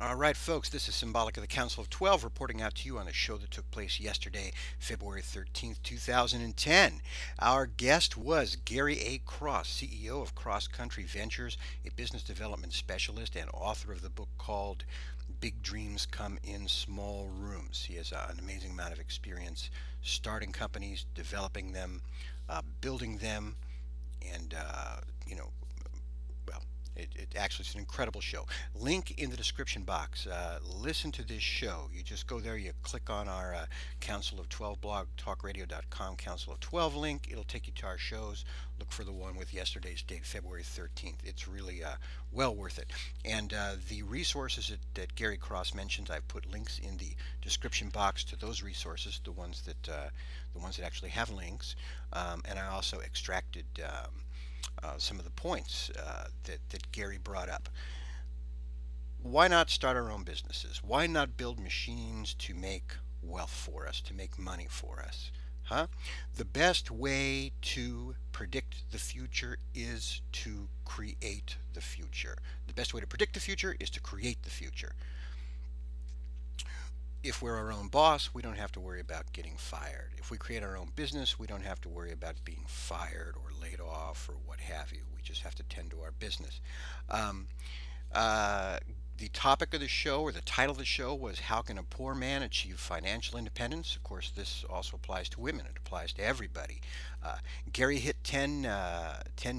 All right, folks, this is Symbolic of the Council of 12 reporting out to you on a show that took place yesterday, February 13th, 2010. Our guest was Gary A. Cross, CEO of Cross Country Ventures, a business development specialist and author of the book called Big Dreams Come in Small Rooms. He has an amazing amount of experience starting companies, developing them, building them, and, well, it actually is an incredible show. Link in the description box. Listen to this show. You just go there, you click on our Council of 12 blog, talkradio.com Council of 12 link. It'll take you to our shows. Look for the one with yesterday's date, February 13th. It's really well worth it. And the resources that Gary Cross mentioned, I've put links in the description box to those resources, the ones that actually have links. And I also extracted some of the points that Gary brought up. Why not start our own businesses? Why not build machines to make wealth for us, to make money for us? Huh? The best way to predict the future is to create the future. The best way to predict the future is to create the future. If we're our own boss, we don't have to worry about getting fired. If we create our own business, we don't have to worry about being fired or laid off or what have you. We just have to tend to our business. The topic of the show, or the title of the show, was How Can a Poor Man Achieve Financial Independence? Of course, this also applies to women. It applies to everybody. Gary hit 10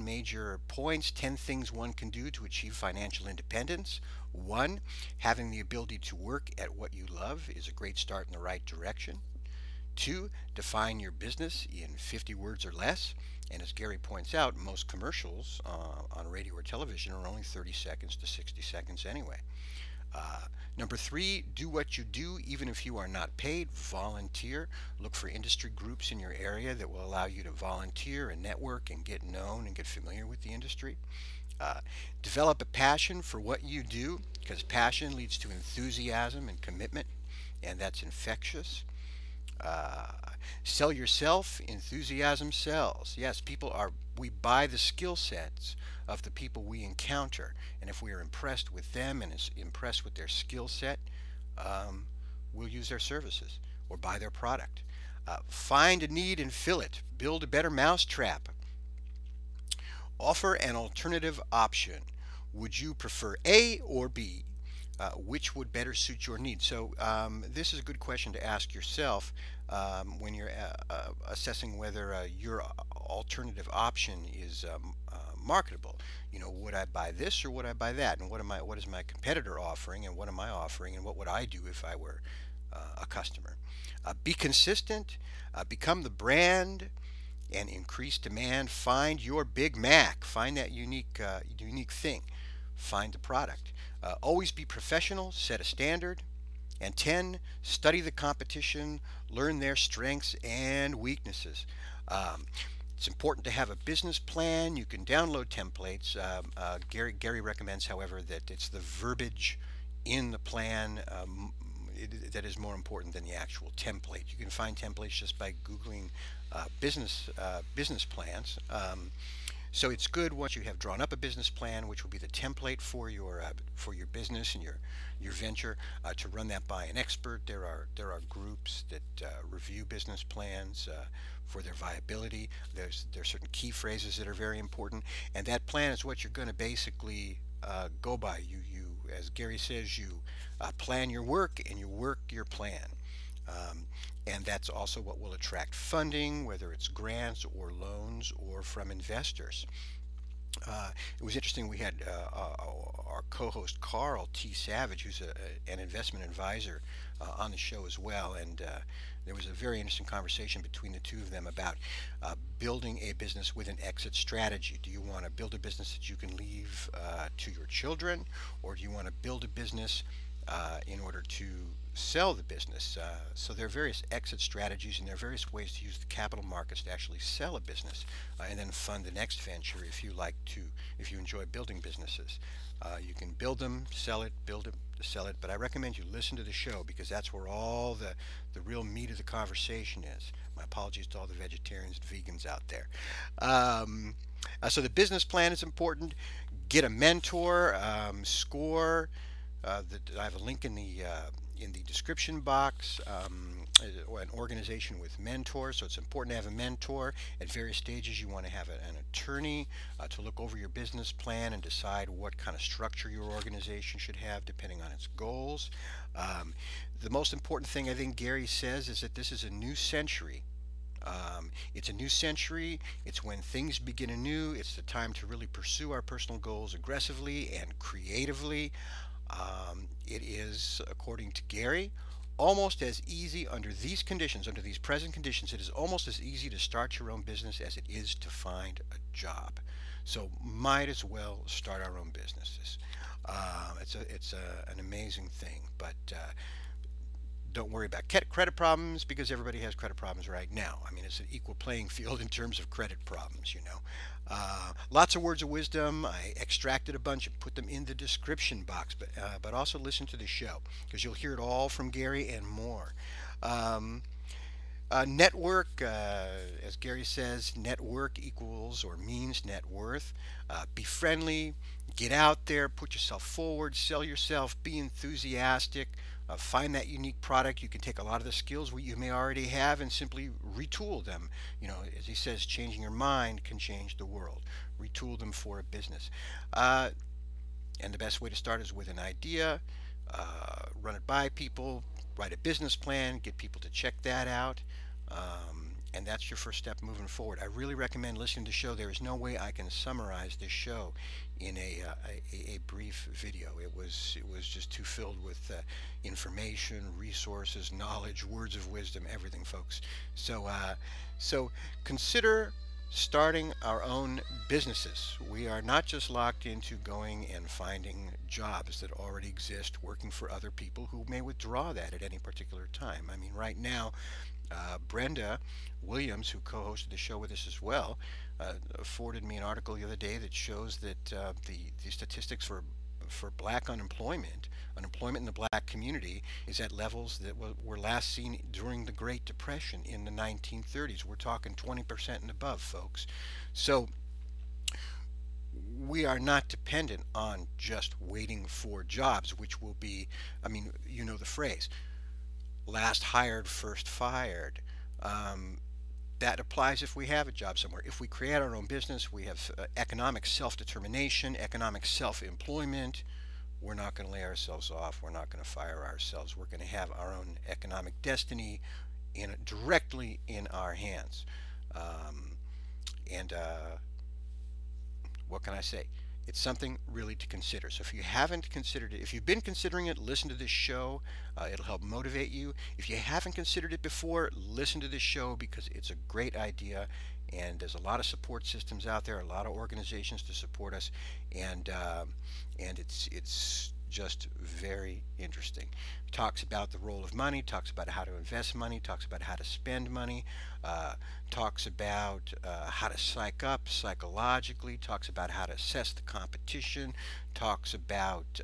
major points, 10 things one can do to achieve financial independence. One, having the ability to work at what you love is a great start in the right direction. Two, define your business in 50 words or less. And as Gary points out, most commercials on radio or television are only 30 seconds to 60 seconds anyway. Number three, do what you do even if you are not paid. Volunteer. Look for industry groups in your area that will allow you to volunteer and network and get known and get familiar with the industry. Develop a passion for what you do, because passion leads to enthusiasm and commitment, and that's infectious. Sell yourself. Enthusiasm sells. Yes, we buy the skill sets of the people we encounter, and if we are impressed with them and is impressed with their skill set, we'll use their services or buy their product. Find a need and fill it. Build a better mousetrap. Offer an alternative option. Would you prefer A or B? Which would better suit your needs? So this is a good question to ask yourself when you're assessing whether your alternative option is marketable. You know, would I buy this or would I buy that? And what is my competitor offering, and what am I offering, and what would I do if I were a customer? Be consistent. Become the brand and increase demand. Find your Big Mac. Find that unique thing. Find the product. Always be professional. Set a standard. And 10, study the competition. Learn their strengths and weaknesses. It's important to have a business plan. You can download templates. Gary recommends, however, that it's the verbiage in the plan that is more important than the actual template. You can find templates just by Googling business plans. So it's good once you have drawn up a business plan, which will be the template for your business and your venture, to run that by an expert. There are groups that review business plans for their viability. There are certain key phrases that are very important, and that plan is what you're going to basically go by. You as Gary says, you plan your work and you work your plan. And that's also what will attract funding, whether it's grants or loans or from investors. It was interesting. We had our co-host Carl T. Savage, who's an investment advisor, on the show as well, and there was a very interesting conversation between the two of them about building a business with an exit strategy. Do you want to build a business that you can leave to your children, or do you want to build a business in order to sell the business? So there are various exit strategies, and there are various ways to use the capital markets to actually sell a business and then fund the next venture if you enjoy building businesses. You can build them, sell it, build it, sell it, but I recommend you listen to the show, because that's where all the real meat of the conversation is. My apologies to all the vegetarians and vegans out there. So the business plan is important. Get a mentor. Score I have a link in the description box, or an organization with mentors. So it's important to have a mentor at various stages. You want to have an attorney to look over your business plan and decide what kind of structure your organization should have depending on its goals. The most important thing I think Gary says is that this is a new century. It's a new century. It's when things begin anew. It's the time to really pursue our personal goals aggressively and creatively. It is, according to Gary, almost as easy under these conditions, under these present conditions, it is almost as easy to start your own business as it is to find a job. So might as well start our own businesses. An amazing thing, but don't worry about credit problems because everybody has credit problems right now. I mean, it's an equal playing field in terms of credit problems, you know. Lots of words of wisdom. I extracted a bunch and put them in the description box, but also listen to the show because you'll hear it all from Gary and more. Network, as Gary says, network equals or means net worth. Be friendly, get out there, put yourself forward, sell yourself, be enthusiastic, find that unique product. You can take a lot of the skills you may already have and simply retool them. You know, as he says, changing your mind can change the world. Retool them for a business. And the best way to start is with an idea, run it by people, write a business plan, get people to check that out. And that's your first step moving forward. I really recommend listening to the show. There is no way I can summarize this show in a brief video. It was just too filled with information, resources, knowledge, words of wisdom, everything, folks. So consider starting our own businesses. We are not just locked into going and finding jobs that already exist, working for other people who may withdraw that at any particular time. I mean, right now, Brenda Williams, who co-hosted the show with us as well, forwarded me an article the other day that shows that the statistics for black unemployment in the black community is at levels that were last seen during the Great Depression in the 1930s. We're talking 20% and above, folks. So we are not dependent on just waiting for jobs, which will be, I mean, you know the phrase, last hired, first fired. That applies if we have a job somewhere. If we create our own business, we have economic self-determination, economic self-employment. We're not going to lay ourselves off. We're not going to fire ourselves. We're going to have our own economic destiny directly in our hands. And what can I say? It's something really to consider. So if you haven't considered it, if you've been considering it, listen to this show. It'll help motivate you. If you haven't considered it before, listen to this show because it's a great idea. And there's a lot of support systems out there, a lot of organizations to support us, and it's just very interesting. Talks about the role of money, talks about how to invest money, talks about how to spend money, talks about how to psych up psychologically, talks about how to assess the competition, talks about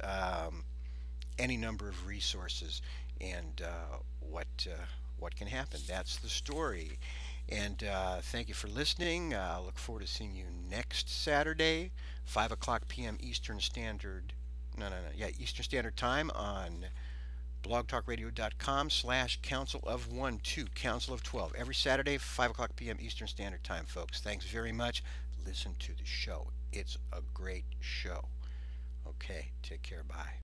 any number of resources and what can happen. That's the story. And thank you for listening. I look forward to seeing you next Saturday, 5 o'clock p.m. Eastern Standard. Eastern Standard Time on blogtalkradio.com/Council of 12, Council of 12. Every Saturday, 5 o'clock p.m. Eastern Standard Time, folks. Thanks very much. Listen to the show. It's a great show. Okay, take care. Bye.